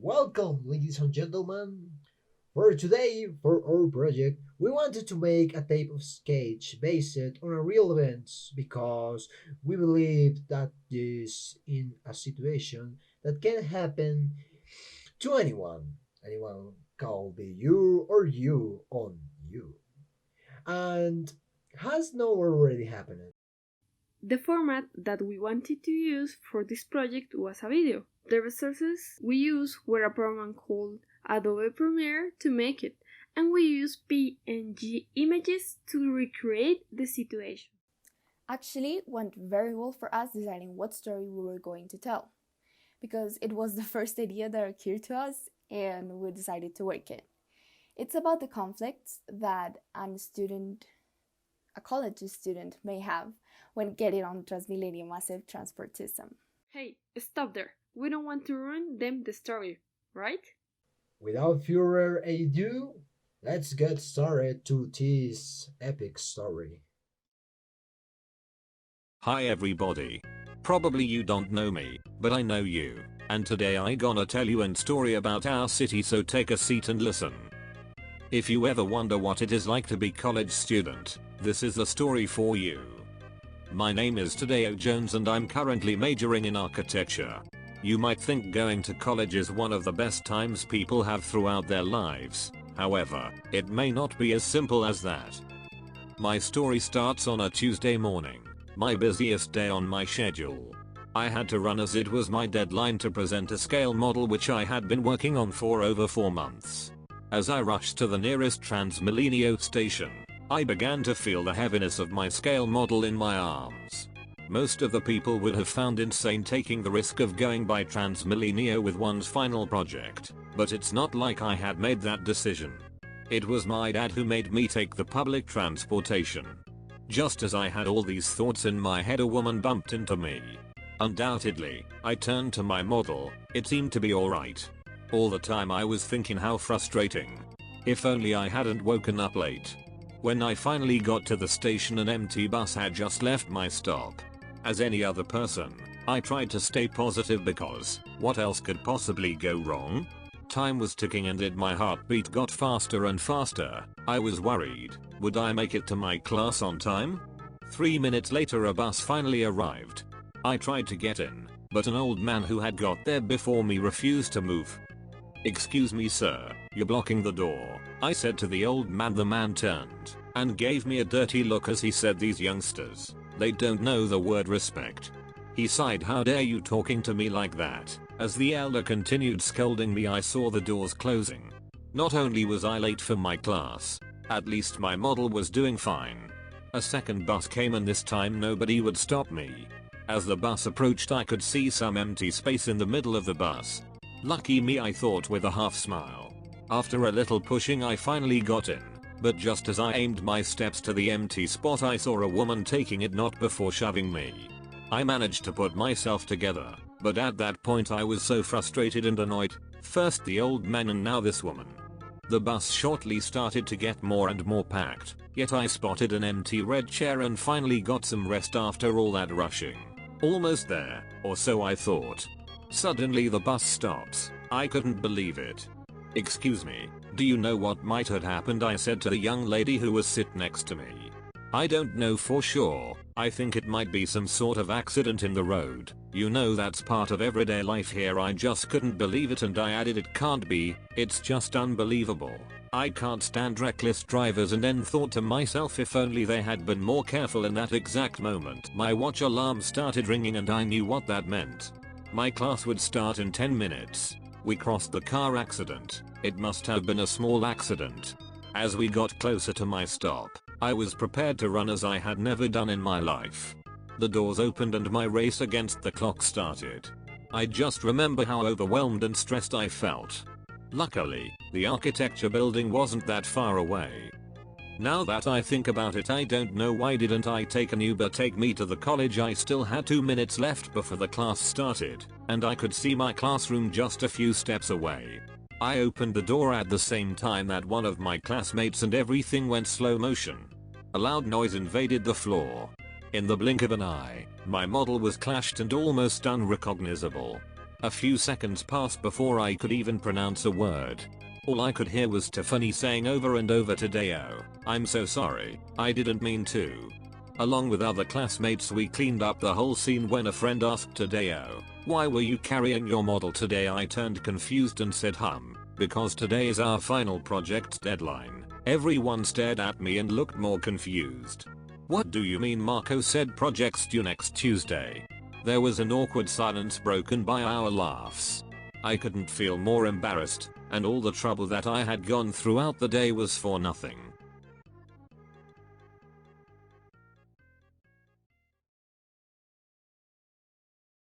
Welcome, ladies and gentlemen. For today, for our project, we wanted to make a type of sketch based on a real events because we believe that this in a situation that can happen to anyone. Anyone can be you or you on you. And has no already happened. The format that we wanted to use for this project was a video. The resources we used were a program called Adobe Premiere to make it, and we used PNG images to recreate the situation. Actually went very well for us deciding what story we were going to tell, because it was the first idea that occurred to us and we decided to work it. It's about the conflicts that a college student may have when getting on Transmilenio massive transport system. Hey, stop there. We don't want to ruin them the story, right? Without further ado, let's get started to this epic story. Hi everybody. Probably you don't know me, but I know you, and today I gonna tell you a story about our city, so take a seat and listen. If you ever wonder what it is like to be college student, this is the story for you. My name is Tadeo Jones and I'm currently majoring in architecture. You might think going to college is one of the best times people have throughout their lives. However, it may not be as simple as that. My story starts on a Tuesday morning, my busiest day on my schedule. I had to run as it was my deadline to present a scale model which I had been working on for over 4 months. As I rushed to the nearest Transmilenio station, I began to feel the heaviness of my scale model in my arms. Most of the people would have found insane taking the risk of going by Transmilenio with one's final project, but it's not like I had made that decision. It was my dad who made me take the public transportation. Just as I had all these thoughts in my head, a woman bumped into me. Undoubtedly, I turned to my model. It seemed to be alright. All the time I was thinking how frustrating. If only I hadn't woken up late. When I finally got to the station, an empty bus had just left my stop. As any other person, I tried to stay positive because what else could possibly go wrong? Time was ticking and my heartbeat got faster and faster. I was worried, would I make it to my class on time? 3 minutes later a bus finally arrived. I tried to get in, but an old man who had got there before me refused to move. "Excuse me sir, you're blocking the door," I said to the old man. The man turned and gave me a dirty look as he said, "These youngsters, they don't know the word respect." He sighed, "How dare you talking to me like that?" As the elder continued scolding me, I saw the doors closing. Not only was I late for my class, at least my model was doing fine. A second bus came and this time nobody would stop me. As the bus approached I could see some empty space in the middle of the bus. Lucky me, I thought with a half smile. After a little pushing I finally got in, but just as I aimed my steps to the empty spot I saw a woman taking it, not before shoving me. I managed to put myself together, but at that point I was so frustrated and annoyed, first the old man and now this woman. The bus shortly started to get more and more packed, yet I spotted an empty red chair and finally got some rest after all that rushing. Almost there, or so I thought. Suddenly the bus stops. I couldn't believe it. "Excuse me, do you know what might have happened?" I said to the young lady who was sit next to me. "I don't know for sure. I think it might be some sort of accident in the road. You know that's part of everyday life here." I just couldn't believe it and I added, "It can't be, it's just unbelievable. I can't stand reckless drivers," and then thought to myself, if only they had been more careful. In that exact moment my watch alarm started ringing and I knew what that meant. My class would start in 10 minutes. We crossed the car accident. It must have been a small accident. As we got closer to my stop, I was prepared to run as I had never done in my life. The doors opened and my race against the clock started. I just remember how overwhelmed and stressed I felt. Luckily, the architecture building wasn't that far away. Now that I think about it, I don't know why didn't I take an Uber take me to the college. I still had 2 minutes left before the class started, and I could see my classroom just a few steps away. I opened the door at the same time that one of my classmates and everything went slow motion. A loud noise invaded the floor. In the blink of an eye, my model was clashed and almost unrecognizable. A few seconds passed before I could even pronounce a word. All I could hear was Tiffany saying over and over Tadeo, "I'm so sorry, I didn't mean to." Along with other classmates we cleaned up the whole scene when a friend asked Tadeo, "Why were you carrying your model today?" I turned confused and said, "Because today is our final project deadline." Everyone stared at me and looked more confused. "What do you mean?" Marco said. "Project's due next Tuesday." There was an awkward silence broken by our laughs. I couldn't feel more embarrassed, and all the trouble that I had gone throughout the day was for nothing.